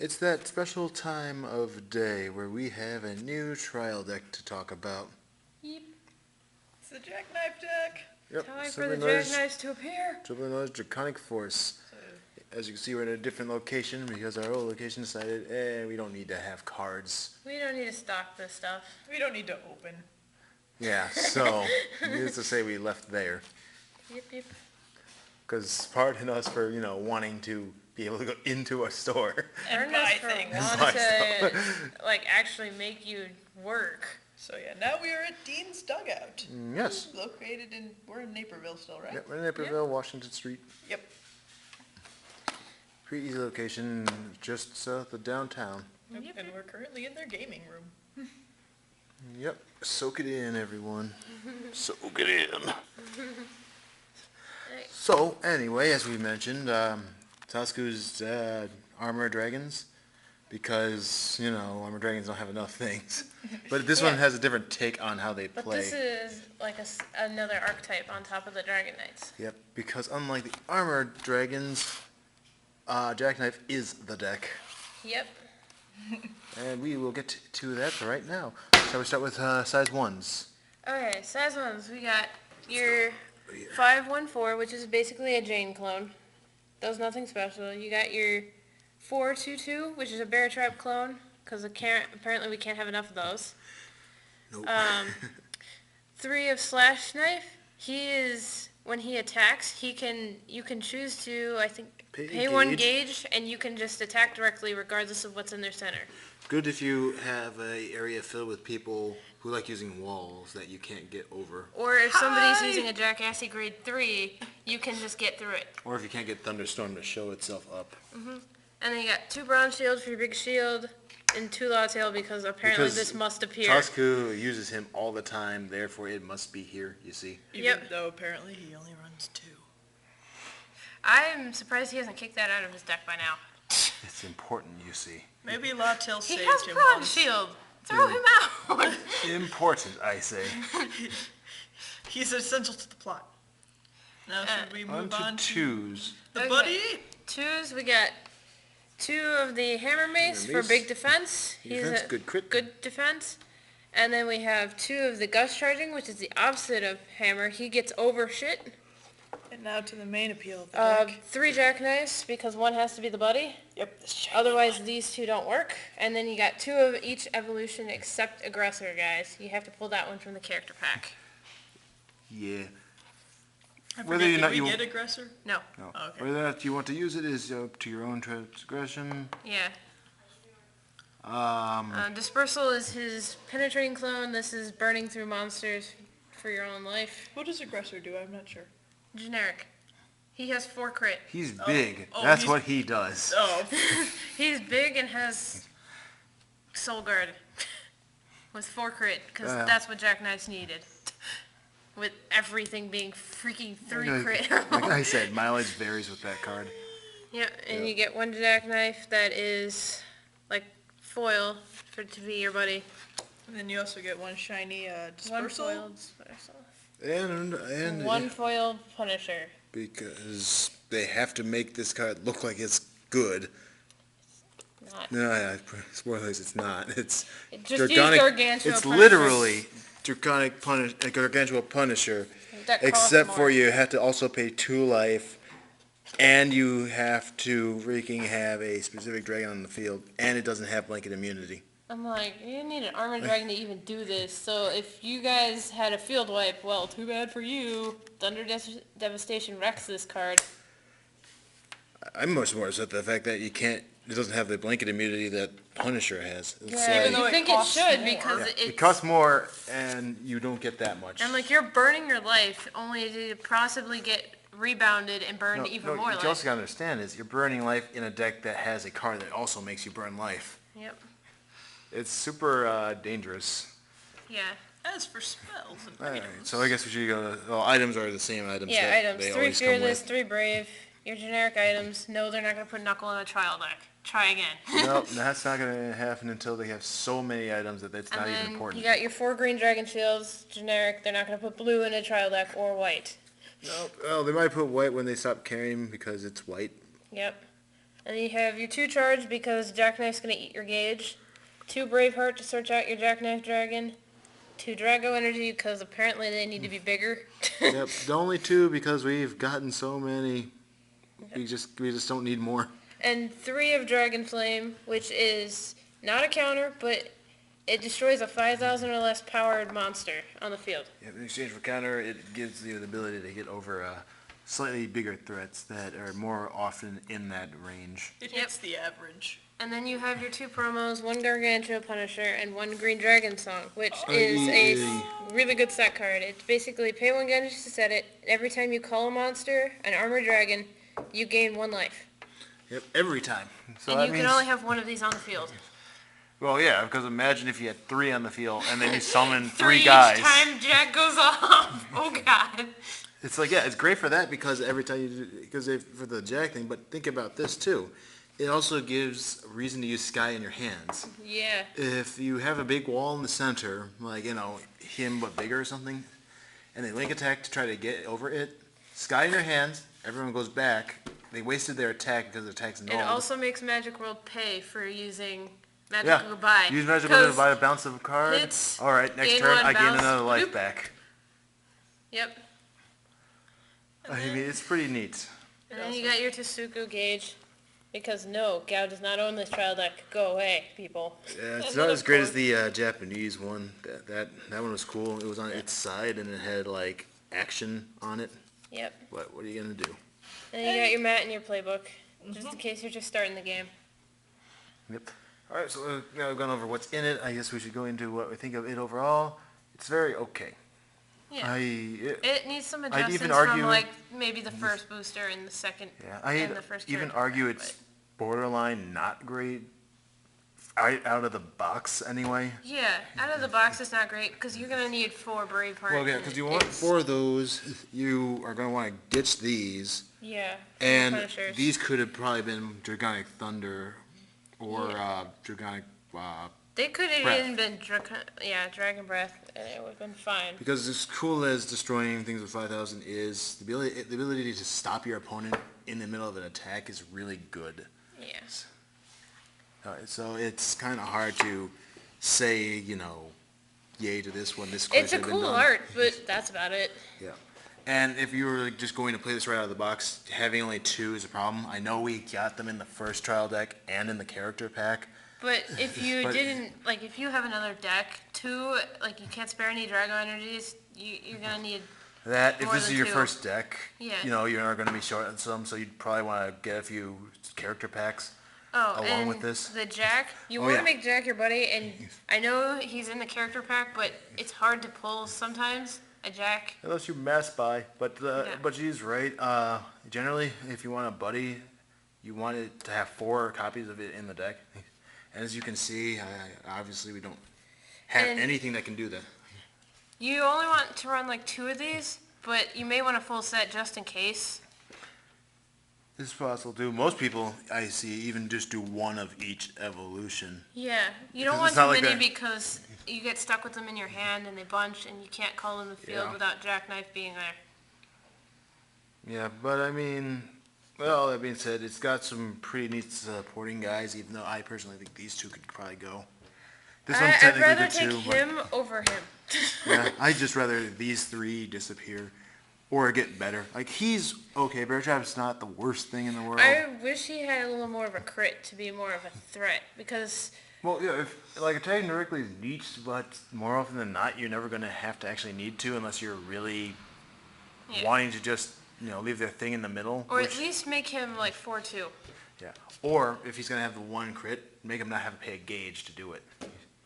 It's that special time of day where we have a new trial deck to talk about. Yep. It's the Jackknife deck. Yep. Time for the Jackknives to appear. Simply known as Draconic Force. So, As you can see, we're in a different location because our old location decided, we don't need to have cards. We don't need to stock this stuff. we don't need to open. Yeah, so, needless to say, we left there. Yep. Because pardon us for, wanting to be able to go into a store. And Earnest buy for things. want to, actually make you work. So yeah, now we are at Dean's Dugout. Yes. We're in Naperville still, right? Yep, we're in Naperville, Washington Street. Yep. Pretty easy location, just south of downtown. Yep. Yep. And we're currently in their gaming room. Yep. Soak it in, everyone. Soak it in. So, anyway, as we mentioned, Tasku's armor dragons, because, armor dragons don't have enough things. But this one has a different take on how they But play. this is like another archetype on top of the Dragon Knights. Yep, because unlike the armor dragons, Jackknife is the deck. Yep. And we will get to that right now. So we start with size 1s. Okay, size ones. We got your 514, which is basically a Jane clone. Does nothing special. You got your 422, which is a Bear Trap clone, because apparently we can't have enough of those. Nope. 3 of Slash Knife. He is, when he attacks, you can choose to, I think, pay 1 gauge, and you can just attack directly regardless of what's in their center. Good if you have an area filled with people who like using walls that you can't get over. Or if somebody's using a Jackassy grade 3, you can just get through it. Or if you can't get Thunderstorm to show itself up. And then you got 2 Bronze Shields for your big shield, and 2 Law Tail because apparently this must appear. Tasku uses him all the time, therefore it must be here, you see. Even though apparently he only runs 2. I'm surprised he hasn't kicked that out of his deck by now. It's important, you see. Maybe Lawtail He saved has him Bronze once. Shield. Throw him out. Important, I say. He's essential to the plot. Now should we move on to twos. the Buddy? 2s, we got 2 of the Hammer Mace for Mace. big defense. He's Defense, a good crit. good defense. And then we have 2 of the Gust Charging, which is the opposite of Hammer. He gets over shit. And now to the main appeal of the deck. 3 Jackknives, because 1 has to be the Buddy. Yep, this shiny Otherwise, one. these 2 don't work. And then you got 2 of each evolution except Aggressor, guys. You have to pull that one from the character pack. Yeah. I whether forget, or not did you- we get Aggressor? No. No. Oh, okay. Whether or not you want to use it is up to your own transgression. Yeah. Um, Dispersal is his penetrating clone. This is burning through monsters for your own life. What does Aggressor do? I'm not sure. Generic. He has 4 crit. he's big. Oh, That's he's- what he does. Oh, He's big and has Soul Guard with 4 crit, because that's what Jackknives needed. With everything being freaking 3 crit. Like I said, mileage varies with that card. Yep, and Yep. you get 1 Jackknife that is like foil for to be your buddy. and then you also get 1 shiny 1 Dispersal. foiled Dispersal. And 1 foiled Punisher. because they have to make this card look like it's good. Not. No, spoilers, it's not. It's Just use Draconic. Gargantua It's Punisher. literally Gargantua Punisher, That costs except more. for you have to also pay 2 life, and you have to freaking have a specific dragon on the field, and it doesn't have blanket immunity. I'm like, you need an armored dragon to even do this. So if you guys had a field wipe, well, too bad for you. Thunder Devastation wrecks this card. I'm much more upset at the fact that it doesn't have the blanket immunity that Punisher has. It's Yeah, Even though you it think it costs should more. because it it's... costs more, and you don't get that much. And like, you're burning your life only to possibly get rebounded and burned even more what you life. also got to understand is you're burning life in a deck that has a card that also makes you burn life. Yep. It's super dangerous. Yeah. As for spells and Alright, items. so I guess we should go. Well, items are the same items. Yeah, that items. They 3 always come Fearless, with. 3 Brave. Your generic items. No, they're not going to put Knuckle in a trial deck. Try again. Nope, that's not going to happen until they have so many items that it's And not then even important. you got your 4 Green Dragon Shields. Generic. They're not going to put blue in a trial deck or white. Nope. Well, they might put white when they stop carrying because it's white. Yep. And you have your 2 charge because Jackknife's going to eat your gauge. 2 Braveheart to search out your Jackknife Dragon. 2 Drago Energy because apparently they need to be bigger. Yep, the only 2 because we've gotten so many. We just don't need more. And 3 of Dragon Flame, which is not a counter, but it destroys a 5,000 or less powered monster on the field. Yeah, in exchange for counter, it gives you the ability to get over slightly bigger threats that are more often in that range. It hits the average. And then you have your 2 promos, 1 Gargantua Punisher and 1 Green Dragon Song, which is a really good set card. It's basically pay 1 Genji to set it. Every time you call a monster, an armored dragon, you gain 1 life. Yep, every time. So And that you means, can only have 1 of these on the field. well, yeah, because imagine if you had 3 on the field and then you summon 3 Each guys. time Jack goes off. Oh, God. It's like, yeah, it's great for that because every time you do, because for the Jack thing, but think about this too. It also gives a reason to use Sky in your hands. Yeah. If you have a big wall in the center, like, you know, him but bigger or something, and they link attack to try to get over it, Sky in your hands, everyone goes back. They wasted their attack because the attack's nulled. It also makes Magic World pay for using Magic Goodbye. Use Magic World to buy a bounce of a card. hits, All right, next gain turn 1 I gain bounce, another life bloop. back. Yep. I mean, it's pretty neat. And then you got your Tsuku Gauge. Because no, Gao does not own this trial deck. Go away, people. Yeah, it's And not then, as of great as course- the Japanese one. That one was cool. It was on its side and it had like action on it. Yep. What are you gonna do? And then you got your mat and your playbook, just in case you're just starting the game. Yep. All right, so now we've gone over what's in it. I guess we should go into what we think of it overall. It's very okay. Yeah. It It needs some I'd adjustments even argue- from like maybe the first booster and the second yeah, and I'd the first even character argue pack, it's borderline not great. Out of the box anyway. but- yeah, out of the box it's not great because you're gonna need 4 Braveheart. Well, yeah, and because you want it's- 4 of those. You are gonna want to ditch these. Yeah. And Punishers. these could have probably been Dragonic Thunder or Dragonic, They could have Breath. even been Dragon Breath, and it would have been fine. because as cool as destroying things with 5,000 is, the ability to stop your opponent in the middle of an attack is really good. Yes. Alright, so it's kind of hard to say, you know, yay to this one. This It's a should have been cool done. art, but that's about it. Yeah. And if you were just going to play this right out of the box, having only 2 is a problem. I know we got them in the first trial deck and in the character pack. But if you But- didn't, like, if you have another deck, 2, like, you can't spare any Drago energies, you're gonna need, That, if More this than is your 2. first deck, Yeah. you know, you're going to be short on some, so you'd probably want to get a few character packs. oh, Along and with this? the Jack, you Oh, want to yeah. make Jack your buddy, and I know he's in the character pack, but it's hard to pull sometimes, a Jack. Unless you mass buy, but Yeah. but she's right. Generally, if you want a buddy, you want it to have 4 copies of it in the deck. And as you can see, obviously we don't have And- anything that can do that. You only want to run, like, 2 of these, but you may want a full set just in case. This is possible too. Most people I see even just do 1 of each evolution. Yeah, you don't Because want it's not too like many that. because you get stuck with them in your hand and they bunch and you can't call in the field Yeah. without Jackknife being there. Yeah, but I mean, well, that being said, it's got some pretty neat supporting guys, even though I personally think these 2 could probably go. This one's I'd technically rather good take too, but him over him. yeah, I'd just rather these 3 disappear or get better. Like, he's okay, Bear Trap's not the worst thing in the world. I wish he had a little more of a crit to be more of a threat because Well, yeah, if, like, attacking directly is neat, but more often than not, you're never going to have to actually need to unless you're really yeah. wanting to just, you know, leave their thing in the middle. Or which- at least make him like 4-2. Yeah. Or, if he's going to have the 1 crit, make him not have to pay a gauge to do it.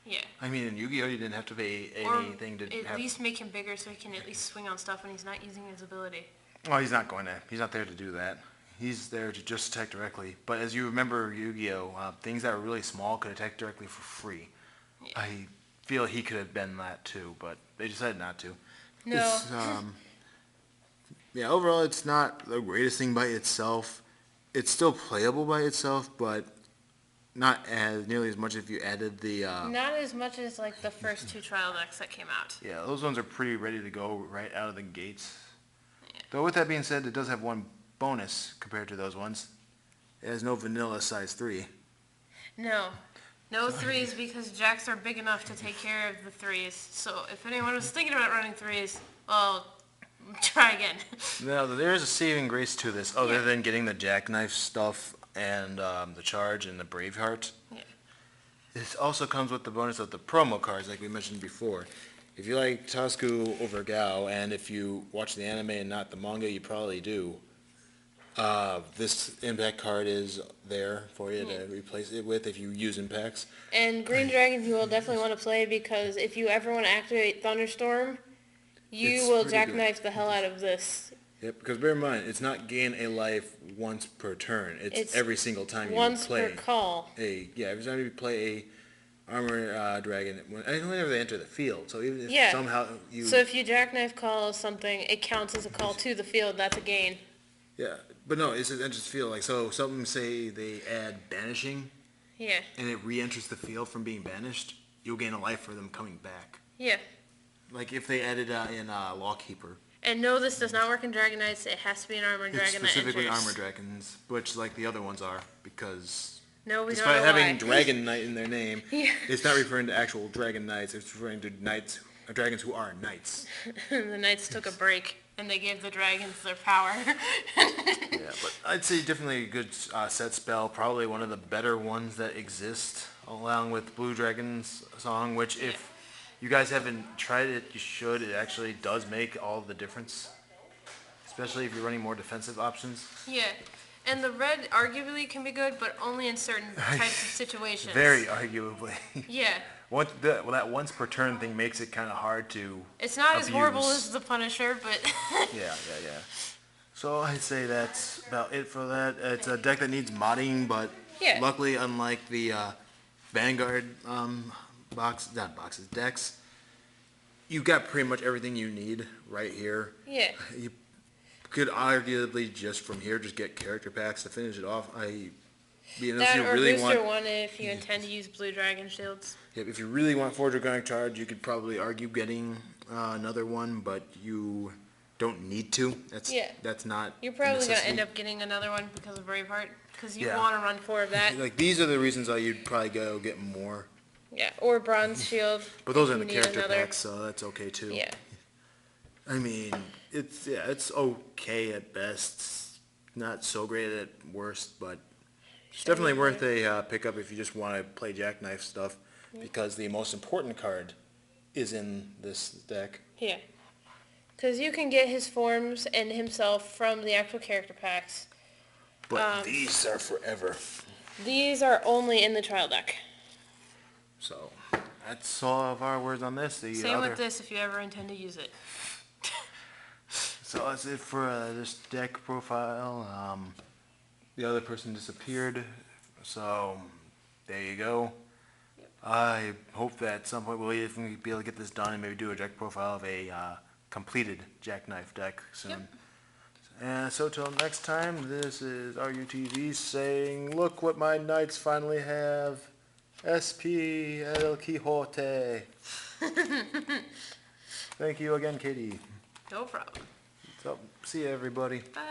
Yeah. I mean, in Yu-Gi-Oh! You didn't have to pay Or anything to at have... least make him bigger so he can at least swing on stuff when he's not using his ability. Well, he's not going to. He's not there to do that. He's there to just attack directly. But as you remember Yu-Gi-Oh! Things that were really small could attack directly for free. Yeah. I feel he could have been that too, but they decided not to. No. It's, yeah, overall, it's not the greatest thing by itself. It's still playable by itself, but not as nearly as much if you added the... Not as much as like the first 2 trial decks that came out. yeah, those ones are pretty ready to go right out of the gates. Yeah. Though with that being said, it does have 1 bonus compared to those ones. It has no vanilla size 3. No. No threes because jacks are big enough to take care of the threes. So if anyone was thinking about running threes, well, try again. Now, there is a saving grace to this, other Yeah. than getting the jackknife stuff and the charge and the Braveheart. Yeah. It also comes with the bonus of the promo cards, like we mentioned before. If you like Tasku over Gao, and if you watch the anime and not the manga, you probably do. This impact card is there for you to replace it with if you use impacts. And Green Dragon you will definitely want to play because if you ever want to activate Thunderstorm, you It's will pretty jackknife the hell out of this. Yep, because bear in mind, it's not gain a life once per turn. It's every single time you Once play per call. every time you play a armor dragon, whenever they enter the field. So even if Yeah. somehow you So if you jackknife call something, it counts as a call to the field. That's a gain. yeah, but no, it's an enters the field. Like so, something say they add banishing, Yeah. and it re-enters the field from being banished. You'll gain a life for them coming back. Yeah. Like if they added in Lawkeeper. And no, this does not work in Dragon Knights. It has to be an Armor It's Dragon that specifically enters. armor dragons, which like the other ones are, because No, we don't despite know having why. Dragon Knight in their name, Yeah. it's not referring to actual Dragon Knights. It's referring to knights, dragons who are knights. The Knights took a break, and they gave the dragons their power. Yeah, but I'd say definitely a good set spell. Probably one of the better ones that exist, along with Blue Dragon's song. Which, if you guys haven't tried it, you should. It actually does make all the difference, especially if you're running more defensive options. Yeah. And the red arguably can be good, but only in certain types of situations. Very arguably. Yeah. That once per turn thing makes it kind of hard to. It's not as horrible abuse. as the Punisher, but Yeah. So I'd say that's about it for that. It's a deck that needs modding, but Yeah. luckily, unlike the Vanguard decks, you got pretty much everything you need right here. yeah. You could arguably just from here just get character packs to finish it off. That or booster one if you intend to use Blue Dragon shields. If you really want Forge Organic Charge, you could probably argue getting another one, but you don't need to. That's not. You're probably going to necessity. end up getting another one because of Braveheart, because you Yeah. want to run 4 of that. Like these are the reasons why you'd probably go get more. Yeah, or Bronze Shield. But those if are you the need character another. packs, so that's okay too. Yeah. I mean, it's okay at best. Not so great at worst, but it's definitely worth a pickup if you just want to play Jackknife stuff, because the most important card is in this deck. Yeah. Because you can get his forms and himself from the actual character packs. But these are forever. These are only in the trial deck. So that's all of our words on this. Same with this if you ever intend to use it. So that's it for this deck profile. The other person disappeared, so there you go. I hope that at some point we'll even be able to get this done and maybe do a deck profile of a completed Jackknife deck soon. Yep. And so till next time, this is RUTV saying, look what my knights finally have. SP El Quixote. Thank you again, Katie. No problem. So, see you everybody. Bye.